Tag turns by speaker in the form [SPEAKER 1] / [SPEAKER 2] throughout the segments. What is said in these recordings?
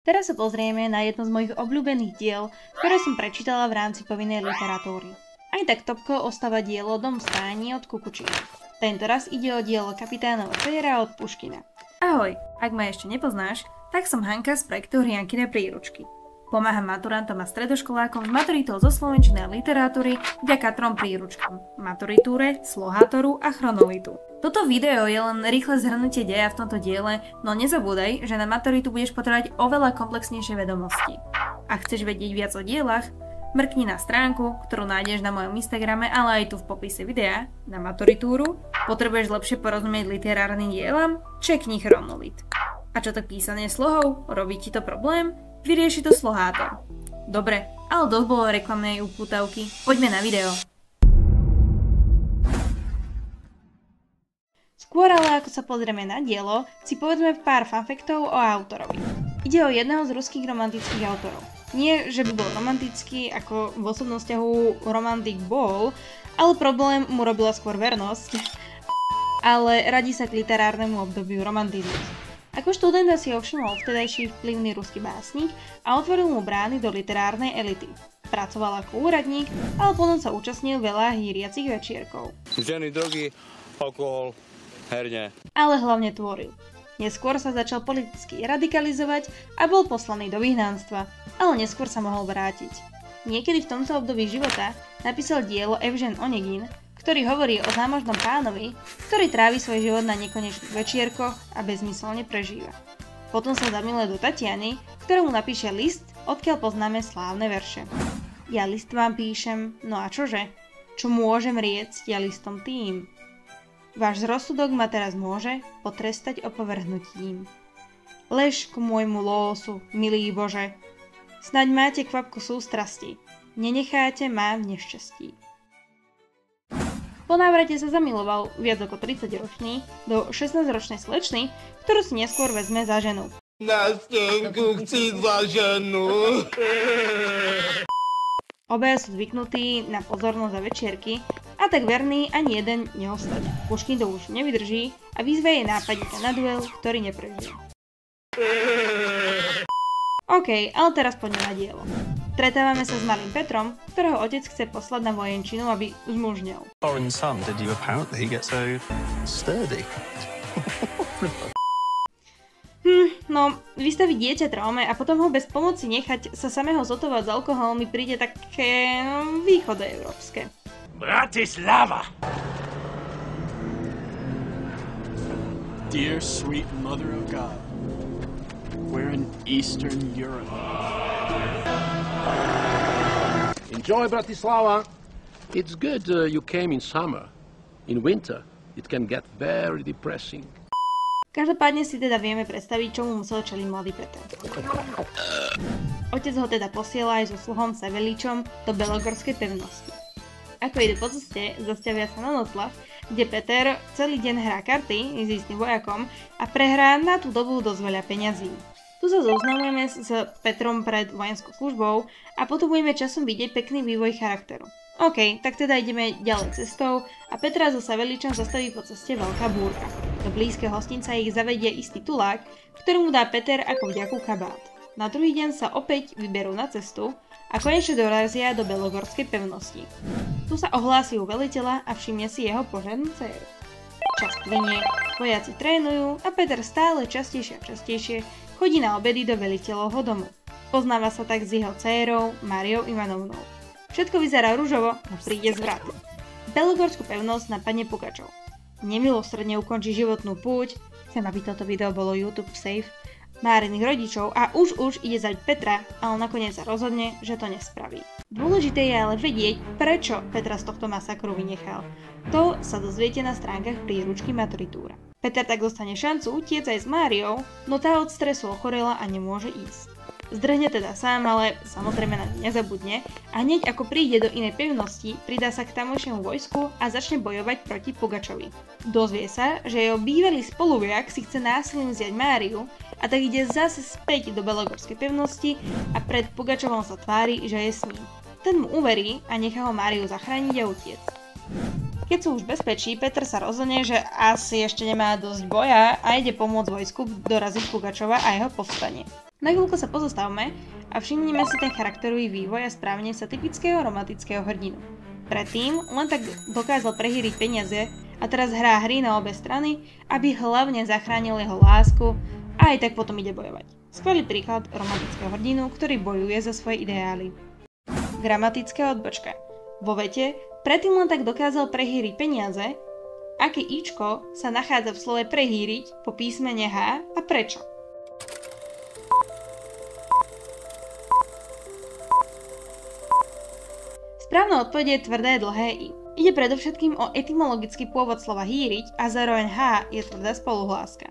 [SPEAKER 1] Teraz sa pozrieme na jedno z mojich obľúbených diel, ktoré som prečítala v rámci povinnej literatúry. Aj tak topkou ostáva dielo Dom v stáni od Kukučína. Tentoraz ide o dielo Kapitánova dcéra od Puškina. Ahoj, ak ma ešte nepoznáš, tak som Hanka z projektu Hriankine príručky. Pomáham maturantom a stredoškolákom s maturitou zo slovenčiny a literatúry vďaka 3 príručkám: maturitúre, slohátoru a chronolitu. Toto video je len rýchle zhrnutie deja v tomto diele, no nezabúdaj, že na maturitu budeš potrebovať oveľa komplexnejšie vedomosti. Ak chceš vedieť viac o dielach, mrkni na stránku, ktorú nájdeš na mojom Instagrame, ale aj tu v popise videa, na maturitúru. Potrebuješ lepšie porozumieť literárnym dielam? Čekni chronolit. A čo to písanie slohov? Robí ti to problém? Vyrieši to slohátor. Dobre, ale dosť bolo reklamnej upútavky. Poďme na video. Skôr ale ako sa pozrieme na dielo, si povedzme pár fanfaktov o autorovi. Ide o jedného z ruských romantických autorov. Nie, že by bol romantický, ako v osobnom vzťahu romantik bol, ale problém mu robila skôr vernosť, ale radí sa k literárnemu obdobiu romantizmu. Ako študenta si ho všimol vtedajší vplyvný ruský básnik a otvoril mu brány do literárnej elity. Pracoval ako úradník, ale potom sa účastnil veľa hýriacich večierkov.
[SPEAKER 2] Ženy, drogy, alkohol, herne.
[SPEAKER 1] Ale hlavne tvoril. Neskôr sa začal politicky radikalizovať a bol poslaný do vyhnanstva, ale neskôr sa mohol vrátiť. Niekedy v tomto období života napísal dielo Evžen Onegin, ktorý hovorí o zámožnom pánovi, ktorý trávi svoj život na nekonečných večierkoch a bezmyselne prežíva. Potom sa zamiluje do Tatiany, ktorému napíše list, odkiaľ poznáme slávne verše. Ja list vám píšem, no a čože? Čo môžem riecť ja listom tým? Váš rozsudok ma teraz môže potrestať opovrhnutím. Lež ku môjmu lósu, milý Bože. Snaď máte kvapku sústrasti, nenecháte ma v nešťastí. Po návrate sa zamiloval viac ako 30-ročný do 16-ročnej slečny, ktorú si neskôr vezme za ženu.
[SPEAKER 3] Na stenku chci za ženu.
[SPEAKER 1] Obaja sú zvyknutí na pozornosť a večierky a tak verný ani jeden neostane. Puškin to už nevydrží a vyzve jej nápadníka na duel, ktorý neprežije. OK, ale teraz poďme na dielo. Stretávame sa s malým Petrom, ktorého otec chce poslať na vojenčinu, aby zmužnel. No, vystaviť dieťa traume a potom ho bez pomoci nechať sa samého zotovať s alkoholom mi príde také východoeurópske.
[SPEAKER 4] Bratislava! Dear sweet mother of God, we're in Eastern Europe.
[SPEAKER 5] Enjoy Bratislava. It's good you came in summer. In winter, it can get very depressing.
[SPEAKER 1] Každopádne si teda vieme predstaviť, čo mu musel čeliť mladý Peter. Otec ho teda posiela aj so sluhom Seveličom do Belogorskej pevnosti. Ako ide po ceste, zastavia sa na noclah, kde Peter celý deň hrá karty s istým vojakom a prehrá na tú dobu dosť veľa peňazí. Tu sa zoznamujeme s Petrom pred vojenskou službou a potom budeme časom vidieť pekný vývoj charakteru. OK, tak teda ideme ďalej cestou a Petra so Saveličom zastaví po ceste veľká búrka. Do blízkeho hostinca ich zavedie istý tulák, ktorý mu dá Peter ako vďaku kabát. Na druhý deň sa opäť vyberú na cestu a konečne dorazia do Belogorskej pevnosti. Tu sa ohlási u veliteľa a všimne si jeho požadnú dcéru. Čas plynie, vojaci trénujú a Peter stále častejšie a častejšie chodí na obedy do veliteľovho domu. Poznáva sa tak s jeho dcérou Máriou Ivanovnou. Všetko vyzerá ružovo, no príde zvrat. Belogorskú pevnosť napadne Pugačov. Nemilosrdne ukončí životnú púť, chcem, aby toto video bolo YouTube safe, Máriných rodičov a už ide zabiť Petra, ale nakoniec sa rozhodne, že to nespraví. Dôležité je ale vedieť, prečo Petra z tohto masakru vynechal. To sa dozviete na stránkach príručky Maturitúra. Peter tak dostane šancu utiec aj s Máriou, no tá od stresu ochorela a nemôže ísť. Zdrhne teda sám, ale samozrejme na ňu nezabudne a hneď ako príde do inej pevnosti, pridá sa k tamojšiemu vojsku a začne bojovať proti Pugačovi. Dozvie sa, že jeho bývalý spoluvojak si chce násilím vziať Máriu a tak ide zase späť do Belogorskej pevnosti a pred Pugačovom sa tvári, že je s ním. Ten mu uverí a nechá ho Máriu zachrániť a utiec. Keď sú už v bezpečí, Peter sa rozhodne, že asi ešte nemá dosť boja a ide pomôcť vojsku doraziť Pugačova a jeho povstanie. Na chvíľku sa pozastavme a všimnime si ten charakterový vývoj a správanie sa typického romantického hrdinu. Predtým len tak dokázal prehýriť peniaze a teraz hrá hry na obe strany, aby hlavne zachránil jeho lásku a aj tak potom ide bojovať. Skvelý príklad romantického hrdinu, ktorý bojuje za svoje ideály. Gramatická odbočka. Vo vete predtým len tak dokázal prehýriť peniaze, aké íčko sa nachádza v slove prehýriť po písmene H a prečo. Správna odpoveď je tvrdé dlhé I. Ide predovšetkým o etymologický pôvod slova hýriť a zároveň H je tvrdá spoluhláska.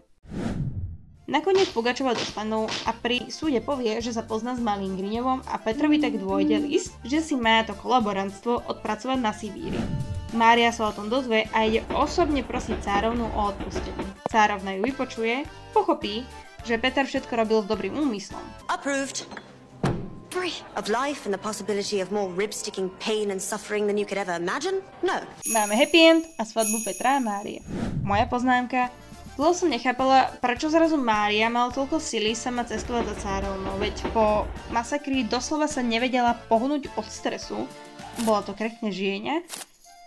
[SPEAKER 1] Nakoniec Pugačova dostanú a pri súde povie, že sa pozná s Malým Griňovom a Petrovi tak dôjde list, že si má to kolaborantstvo odpracovať na Sibíri. Mária sa o tom dozvie a ide osobne prosiť cárovnu o odpustenie. Cárovna ju vypočuje, pochopí, že Peter všetko robil s dobrým úmyslom.
[SPEAKER 6] Approved. Free of life and the possibility of more rib-sticking pain and suffering than you could ever imagine? No.
[SPEAKER 1] Máme happy end a svadbu Petra a Márie. Moja poznámka. Dlho som nechápala, prečo zrazu Mária mala toľko sily sama cestovať za cárovnou, veď po masakri doslova sa nevedela pohnúť od stresu, bola to krehkne žienia,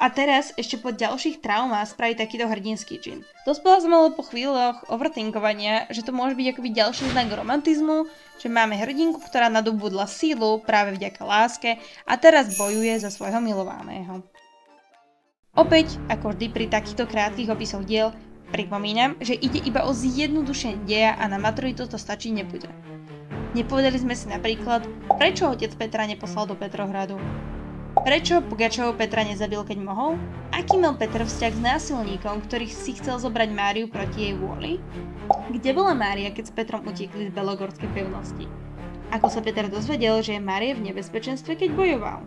[SPEAKER 1] a teraz ešte po ďalších traumách spraví takýto hrdinský čin. Dospela som ale po chvíľoch overthinkovania, že to môže byť akoby ďalší znak romantizmu, že máme hrdinku, ktorá nadobudla sílu práve vďaka láske a teraz bojuje za svojho milovaného. Opäť, ako vždy pri takýchto krátkych opisoch diel, pripomínam, že ide iba o zjednodušenie deja a na maturitu to stačiť nebude. Nepovedali sme si napríklad, prečo otec Petra neposlal do Petrohradu. Prečo Pugačov Petra nezabil, keď mohol? Aký mal Petr vzťah s násilníkom, ktorý si chcel zobrať Máriu proti jej vôli? Kde bola Mária, keď s Petrom utiekli z Belogorskej pevnosti? Ako sa Peter dozvedel, že je Mária v nebezpečenstve, keď bojoval?